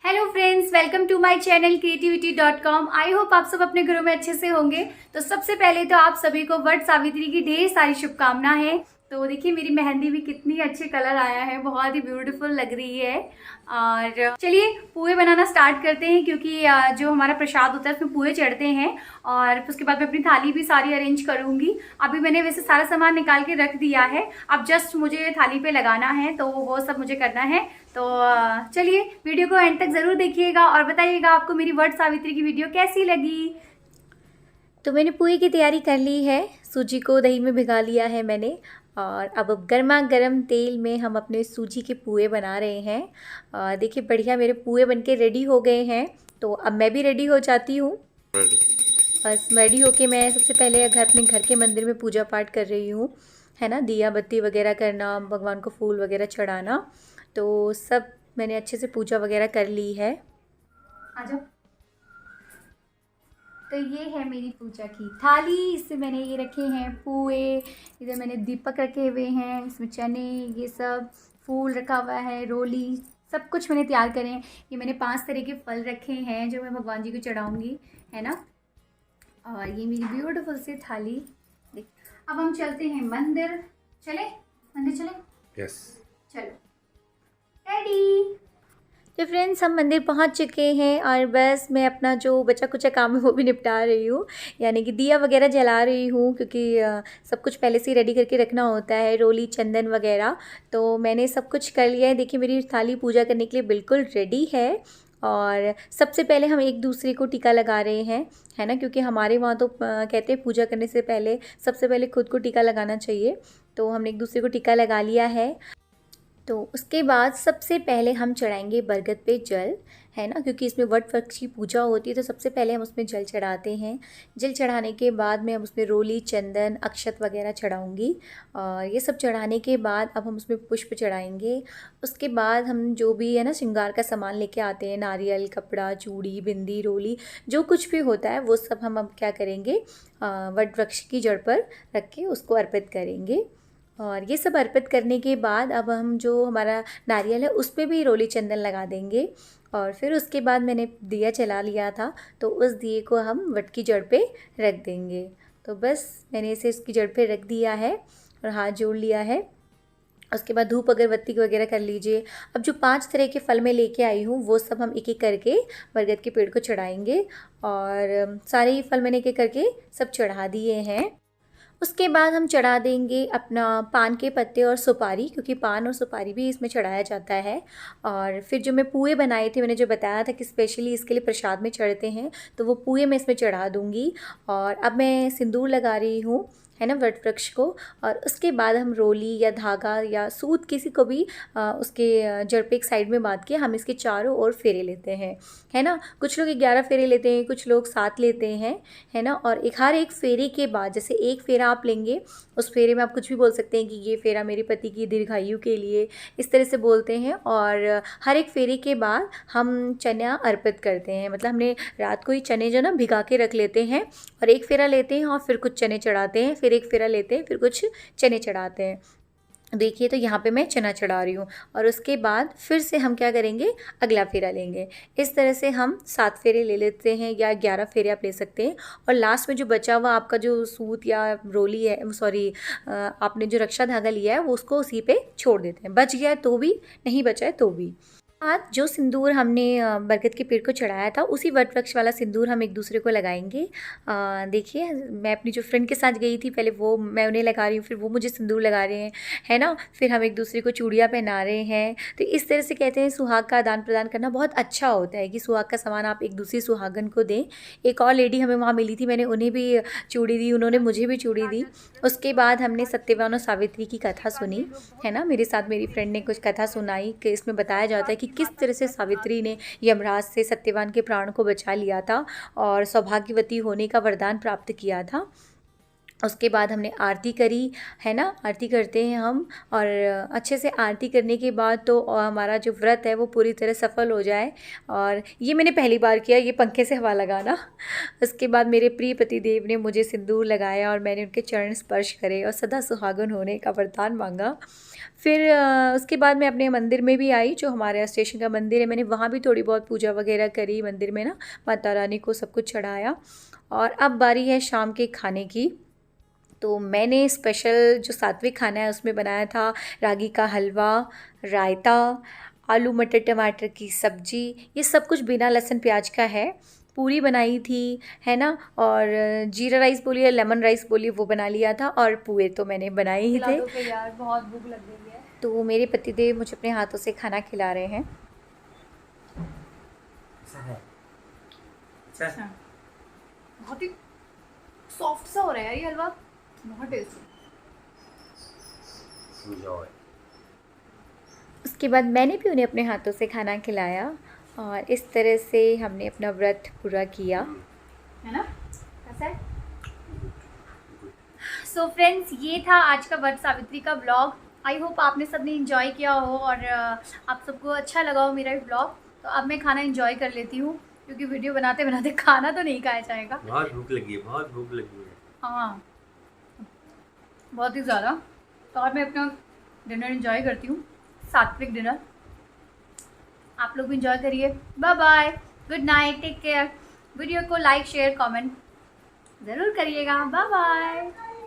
Hello friends, welcome to my channel creativity.com। I hope आप सब अपने घरों में अच्छे से होंगे। तो सबसे पहले तो आप सभी को वट सावित्री की ढेर सारी शुभकामनाएं। तो देखिए मेरी मेहंदी भी कितनी अच्छे कलर आया है, बहुत ही ब्यूटीफुल लग रही है। और चलिए पुए बनाना स्टार्ट करते हैं, क्योंकि जो हमारा प्रसाद होता है उसमें पुए चढ़ते हैं। और उसके बाद मैं अपनी थाली भी सारी अरेंज करूंगी। अभी मैंने वैसे सारा सामान निकाल के रख दिया है, अब जस्ट मुझे थाली पे लगाना है, तो वो सब मुझे करना है। तो चलिए वीडियो को एंड तक ज़रूर देखिएगा और बताइएगा आपको मेरी वट सावित्री की वीडियो कैसी लगी। तो मैंने पुए की तैयारी कर ली है, सूजी को दही में भिगा लिया है मैंने। और अब गर्मा गर्म तेल में हम अपने सूजी के पुए बना रहे हैं। देखिए बढ़िया मेरे पुए बनके रेडी हो गए हैं। तो अब मैं भी रेडी हो जाती हूँ। बस रेडी होके मैं सबसे पहले अपने घर के मंदिर में पूजा पाठ कर रही हूँ, है ना। दिया बत्ती वगैरह करना, भगवान को फूल वगैरह चढ़ाना, तो सब मैंने अच्छे से पूजा वगैरह कर ली है। आ जाओ। तो ये है मेरी पूजा की थाली, इससे मैंने ये रखे हैं पुए, इधर मैंने दीपक रखे हुए हैं, इसमें चने, ये सब फूल रखा हुआ है, रोली, सब कुछ मैंने तैयार करे हैं। ये मैंने 5 तरह के फल रखे हैं जो मैं भगवान जी को चढ़ाऊँगी, है ना। और ये मेरी ब्यूटीफुल सी थाली। देख, अब हम चलते हैं मंदिर। चले मंदिर चले। यस। चलो रेडी। तो फ्रेंड्स हम मंदिर पहुंच चुके हैं और बस मैं अपना जो बचा कुचा काम है वो भी निपटा रही हूँ, यानी कि दिया वगैरह जला रही हूँ, क्योंकि सब कुछ पहले से ही रेडी करके रखना होता है, रोली चंदन वगैरह। तो मैंने सब कुछ कर लिया है। देखिए मेरी थाली पूजा करने के लिए बिल्कुल रेडी है। और सबसे पहले हम एक दूसरे को टीका लगा रहे हैं, है ना, क्योंकि हमारे वहाँ तो कहते हैं पूजा करने से पहले सबसे पहले खुद को टीका लगाना चाहिए। तो हमने एक दूसरे को टीका लगा लिया है। तो उसके बाद सबसे पहले हम चढ़ाएंगे बरगद पे जल, है ना, क्योंकि इसमें वट वृक्ष की पूजा होती है। तो सबसे पहले हम उसमें जल चढ़ाते हैं। जल चढ़ाने के बाद मैं हम उसमें रोली चंदन अक्षत वगैरह चढ़ाऊंगी। और ये सब चढ़ाने के बाद अब हम उसमें पुष्प चढ़ाएंगे। उसके बाद हम जो भी है ना श्रृंगार का सामान लेके आते हैं, नारियल, कपड़ा, चूड़ी, बिंदी, रोली, जो कुछ भी होता है वो सब हम अब क्या करेंगे, वट वृक्ष की जड़ पर रख के उसको अर्पित करेंगे। और ये सब अर्पित करने के बाद अब हम जो हमारा नारियल है उस पर भी रोली चंदन लगा देंगे। और फिर उसके बाद मैंने दिया जला लिया था, तो उस दिए को हम वट की जड़ पे रख देंगे। तो बस मैंने इसे इसकी जड़ पे रख दिया है और हाथ जोड़ लिया है। उसके बाद धूप अगरबत्ती वगैरह कर लीजिए। अब जो 5 तरह के फल मैं लेके आई हूँ वो सब हम एक एक करके बरगद के पेड़ को चढ़ाएंगे। और सारे ही फल मैंने एक एक करके सब चढ़ा दिए हैं। उसके बाद हम चढ़ा देंगे अपना पान के पत्ते और सुपारी, क्योंकि पान और सुपारी भी इसमें चढ़ाया जाता है। और फिर जो मैं पुए बनाए थे, मैंने जो बताया था कि स्पेशली इसके लिए प्रसाद में चढ़ते हैं, तो वो पुए मैं इसमें चढ़ा दूँगी। और अब मैं सिंदूर लगा रही हूँ, है ना, वट वृक्ष को। और उसके बाद हम रोली या धागा या सूत किसी को भी उसके जड़ पे एक साइड में बांध के हम इसके चारों ओर फेरे लेते हैं, है ना। कुछ लोग 11 फेरे लेते हैं, कुछ लोग 7 लेते हैं, है ना। और हर एक फेरे के बाद, जैसे एक फेरा आप लेंगे, उस फेरे में आप कुछ भी बोल सकते हैं कि ये फेरा मेरे पति की दीर्घायु के लिए, इस तरह से बोलते हैं। और हर एक फेरे के बाद हम चना अर्पित करते हैं, मतलब हमने रात को ही चने जो ना भिगा के रख लेते हैं और एक फेरा लेते हैं और फिर कुछ चने चढ़ाते हैं, फिर एक फेरा लेते हैं, फिर कुछ चने चढ़ाते हैं। देखिए तो यहाँ पे मैं चना चढ़ा रही हूँ। और उसके बाद फिर से हम क्या करेंगे, अगला फेरा लेंगे। इस तरह से हम 7 फेरे ले लेते हैं या 11 फेरे आप ले सकते हैं। और लास्ट में जो बचा हुआ आपका जो सूत या रोली है, सॉरी, आपने जो रक्षा धागा लिया है वो उसको उसी पे छोड़ देते हैं। बच गया है तो भी, नहीं बचा है तो भी। आज जो सिंदूर हमने बरगद के पेड़ को चढ़ाया था, उसी वट वृक्ष वाला सिंदूर हम एक दूसरे को लगाएंगे। देखिए मैं अपनी जो फ्रेंड के साथ गई थी, पहले वो मैं उन्हें लगा रही हूँ, फिर वो मुझे सिंदूर लगा रहे हैं, है ना। फिर हम एक दूसरे को चूड़ियाँ पहना रहे हैं। तो इस तरह से कहते हैं सुहाग का आदान प्रदान करना बहुत अच्छा होता है, कि सुहाग का सामान आप एक दूसरी सुहागन को दें। एक और लेडी हमें वहाँ मिली थी, मैंने उन्हें भी चूड़ी दी, उन्होंने मुझे भी चूड़ी दी। उसके बाद हमने सत्यवान और सावित्री की कथा सुनी, है ना। मेरे साथ मेरी फ्रेंड ने कुछ कथा सुनाई कि इसमें बताया जाता है कि किस तरह से सावित्री ने यमराज से सत्यवान के प्राण को बचा लिया था और सौभाग्यवती होने का वरदान प्राप्त किया था। उसके बाद हमने आरती करी, है ना, आरती करते हैं हम। और अच्छे से आरती करने के बाद तो हमारा जो व्रत है वो पूरी तरह सफल हो जाए। और ये मैंने पहली बार किया, ये पंखे से हवा लगाना। उसके बाद मेरे प्रिय पतिदेव ने मुझे सिंदूर लगाया और मैंने उनके चरण स्पर्श करे और सदा सुहागन होने का वरदान मांगा। फिर उसके बाद मैं अपने मंदिर में भी आई, जो हमारे स्टेशन का मंदिर है, मैंने वहाँ भी थोड़ी बहुत पूजा वगैरह करी मंदिर में ना, माता रानी को सब कुछ चढ़ाया। और अब बारी है शाम के खाने की। तो मैंने स्पेशल जो सात्विक खाना है उसमें बनाया था रागी का हलवा, रायता, आलू मटर टमाटर की सब्जी, ये सब कुछ बिना लहसुन प्याज का है। पूरी बनाई थी, है ना, और जीरा राइस बोलिए, लेमन राइस बोलिए, वो बना लिया था। और पुए तो मैंने बनाए ही थे। तो यार बहुत भूख लग गई है। तो मेरे पतिदेव मुझे अपने हाथों से खाना खिला रहे हैं। अच्छा, बहुत ही सॉफ्ट सा हो रहा है ये हलवा, बहुत टेस्टी। उसके बाद मैंने भी उन्हें अपने हाथों से खाना खिलाया और इस तरह से हमने अपना व्रत पूरा किया, है ना, कैसा है? सो फ्रेंड्स, ये था आज का वट सावित्री का ब्लॉग। आई होप आपने सबने इंजॉय किया हो और आप सबको अच्छा लगा हो मेरा ब्लॉग। तो अब मैं खाना इंजॉय कर लेती हूँ, क्योंकि वीडियो बनाते बनाते खाना तो नहीं खाया जाएगा। बहुत भूख लगी है, बहुत भूख लगी है। हाँ, बहुत ही ज़्यादा। तो और मैं अपना डिनर इंजॉय करती हूँ, सात्विक डिनर। आप लोग भी इंजॉय करिए। Bye bye, good night, take care. Video को लाइक शेयर कमेंट ज़रूर करिएगा। Bye bye.